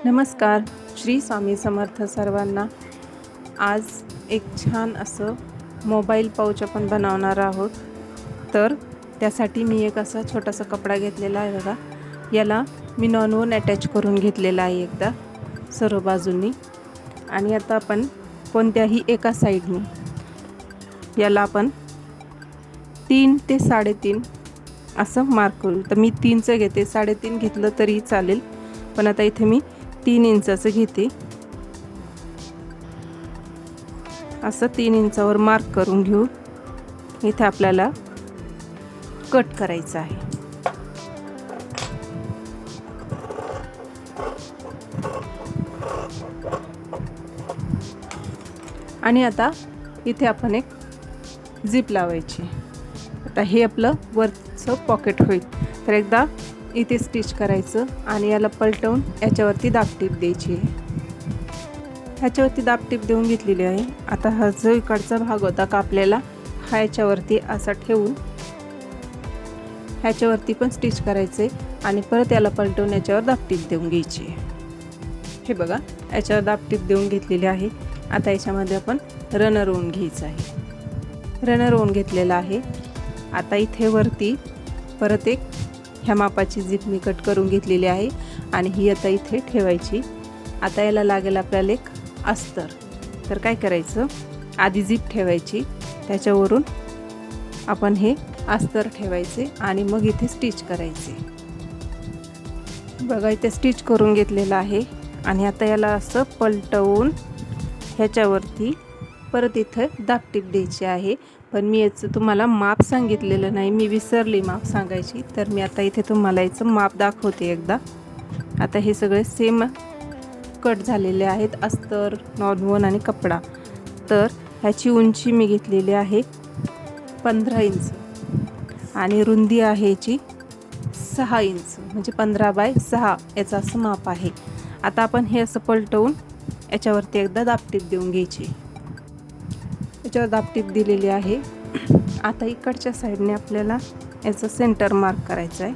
नमस्कार. श्री स्वामी समर्थ सर्वांना. आज एक छान असं मोबाईल पाऊच आपण बनवणार आहोत. तर त्यासाठी मी एक असा छोटासा कपडा घेतलेला आहे बघा. याला मी नॉनवून अटॅच करून घेतलेला आहे एकदा सर्व बाजूंनी. आणि आता आपण कोणत्याही एका साईडनी याला आपण 3 ते 3.5 असं मार्क करू. तर मी 3चं घेते, 3.5 घेतलं तरी चालेल, पण आता इथे मी 3 इंचाचं घेते. असं 3 इंचावर मार्क करून घेऊ. इथे आपल्याला कट करायचं आहे. आणि आता इथे आपण एक झिप लावायची. आता हे आपलं वरचं पॉकेट होईल. तर एकदा इथे स्टिच करायचं आणि याला पलटवून याच्यावरती दाबटीप द्यायची आहे. ह्याच्यावरती दाबटीप देऊन घेतलेली आहे. आता हा जो इकडचा भाग होता कापलेला हा याच्यावरती असा ठेवून ह्याच्यावरती पण स्टिच करायचे आणि परत याला पलटवून याच्यावर दाबटीप देऊन घ्यायची आहे. हे बघा, याच्यावर दाबटीप देऊन घेतलेली आहे. आता याच्यामध्ये आपण रनर ओन घ्यायचं आहे. रनर ओन घेतलेला आहे. आता इथे वरती परत एक ह्या मापाची झिप मी कट करून घेतलेली आहे आणि ही आता इथे ठेवायची. आता याला लागेल आपल्याला एक अस्तर. तर काय करायचं, आधी झिप ठेवायची, त्याच्यावरून आपण हे अस्तर ठेवायचे आणि मग इथे स्टिच करायचे. बघा, इथे स्टिच करून घेतलेलं आहे. आणि आता याला असं पलटवून ह्याच्यावरती परत इथं दाबटीप द्यायची आहे. पण मी याचं तुम्हाला माप सांगितलेलं नाही, मी विसरली माप सांगायची. तर मी आता इथे तुम्हाला याचं माप दाखवते एकदा. आता हे सगळे सेम कट झालेले आहेत, अस्तर, नॉनवून आणि कपडा. तर ह्याची उंची मी घेतलेली आहे 15 इंच आणि रुंदी आहे याची 6 इंच, म्हणजे 15 बाय 6 याचं असं माप आहे. आता आपण हे असं पलटवून याच्यावरती एकदा दाबटीप देऊन घ्यायची. याच्यावर दाबटीप दिलेली आहे. आता इकडच्या साईडने आपल्याला याचं सेंटर मार्क करायचं आहे.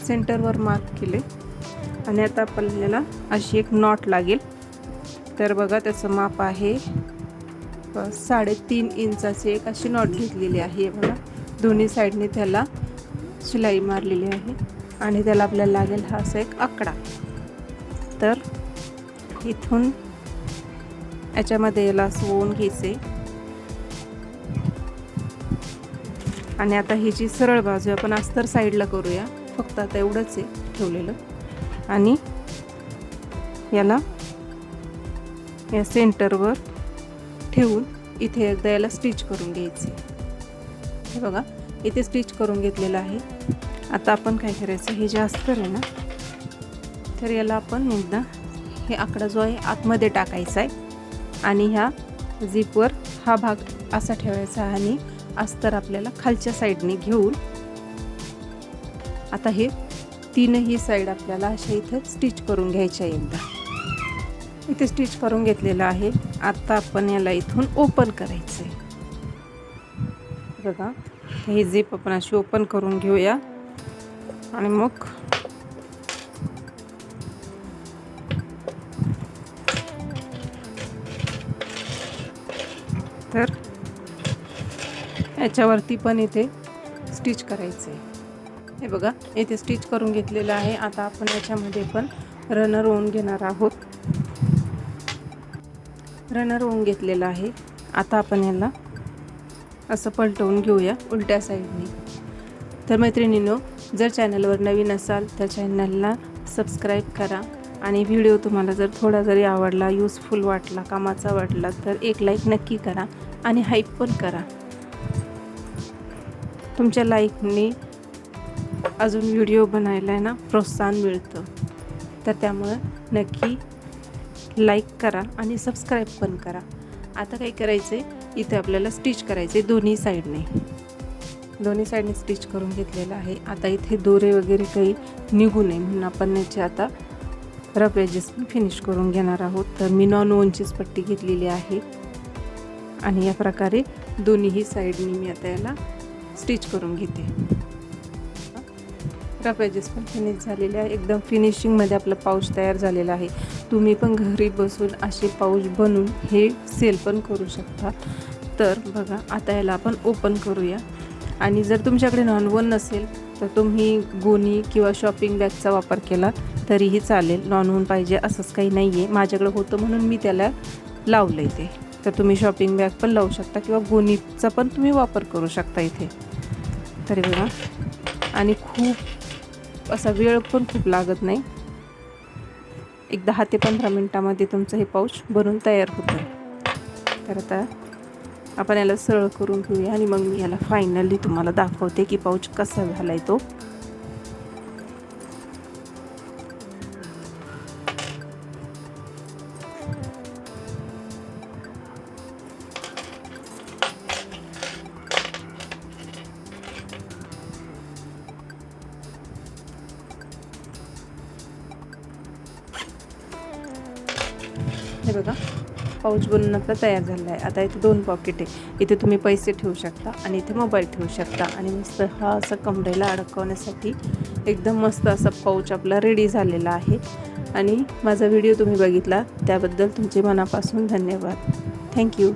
सेंटरवर मार्क केले आणि आता आपल्याला अशी एक नॉट लागेल. तर बघा, त्याचं माप आहे 3.5 इंचाची एक अशी नॉट घेतलेली आहे. बघा, दोन्ही साईडने त्याला शिलाई मारलेली आहे आणि त्याला आपल्याला लागेल हा असा एक आकडा. तर इथून याच्यामध्ये याला सोवून घ्यायचे आणि आता ही जी सरळ बाजू आपण अस्तर साईडला करूया. फक्त आता एवढंच आहे ठेवलेलं. आणि याला या सेंटरवर ठेवून इथे एकदा याला स्टिच करून घ्यायचे. हे बघा, इथे स्टिच करून घेतलेलं आहे. आता आपण काय करायचं, हे जे अस्तर आहे ना, तर याला आपण एकदा हे आकडा जो आहे आतमध्ये टाकायचा आहे आणि ह्या झिपवर हा भाग असा ठेवायचा आणि अस्तर आपल्याला खालच्या साईडने घेऊन आता हे तीनही साईड आपल्याला अशा इथे स्टिच करून घ्यायच्या. एकदा इथे स्टिच करून घेतलेलं आहे. आता आपण याला इथून ओपन करायचं आहे. बघा, हे झिप आपण अशी ओपन करून घेऊया आणि मग तर याच्यावरती पण इथे स्टिच करायचं आहे. हे बघा, इथे स्टिच करून घेतलेलं आहे. आता आपण याच्यामध्ये पण रनर ओन घेणार आहोत. रनर ओन घेतलेलं आहे. आता आपण याला असं पलटवून घेऊया उलट्या साईडने. तर मैत्रिणींनो, जर चॅनलवर नवीन असाल तर चॅनलला सबस्क्राईब करा आणि व्हिडिओ तुम्हाला जर थोडा जरी आवडला, यूजफुल वाटला, कामाचा वाटला तर एक लाईक नक्की करा आणि हाईप पण करा. तुमच्या लाईकने अजून व्हिडिओ बनायला ना प्रोत्साहन मिळतं. तर त्यामुळं नक्की लाईक करा आणि सबस्क्राईब पण करा. आता काय करायचं आहे, इथे आपल्याला स्टिच करायचे दोन्ही साईडने स्टिच करून घेतलेलं आहे. आता इथे दोरे वगैरे काही निघू नये म्हणून आपण याचे आता रफ एजेस फिनिश करून घेणार आहोत. तर मी नॉनवूनचीच पट्टी घेतलेली आहे आणि या प्रकारे दोन्हीही साईडनी मी आता याला स्टिच करून घेते. रफ एजेस पण फिनिश झालेले आहे. एकदम फिनिशिंगमध्ये आपलं पाऊच तयार झालेलं आहे. तुम्ही पण घरी बसून असे पाऊच बनवून हे सेल पण करू शकता. तर बघा, आता याला आपण ओपन करूया. आणि जर तुमच्याकडे नॉन-वन नसेल तर तुम्ही गोणी किंवा शॉपिंग बॅगचा वापर केला तरीही चालेल. नॉन-वन पाहिजे असंच काही नाही आहे. माझ्याकडे होतं म्हणून मी त्याला लावलं आहे ते. तर तुम्ही शॉपिंग बॅग पण लावू शकता किंवा गोणीचा पण तुम्ही वापर करू शकता इथे. तरी बघा, आणि खूप असा वेळ पण खूप लागत नाही. एक 10 ते 15 मिनटामध्ये तुमचं हे पाऊच बनून तयार होतं. तर आता आपण याला सरळ करून घेऊया आणि मग मी याला फायनली तुम्हाला दाखवते की पाऊच कसा झालाय तो. हे बघा, पाऊच बनवून आपला तयार झाला आहे. आता इथे 2 पॉकेट आहे. इथे तुम्ही पैसे ठेवू शकता आणि इथे मोबाईल ठेवू शकता. आणि मस्त हा असा कमरेला अडकवण्यासाठी एकदम मस्त असा पाऊच आपला रेडी झालेला आहे. आणि माझा व्हिडिओ तुम्ही बघितला त्याबद्दल तुमचे मनापासून धन्यवाद. थँक्यू.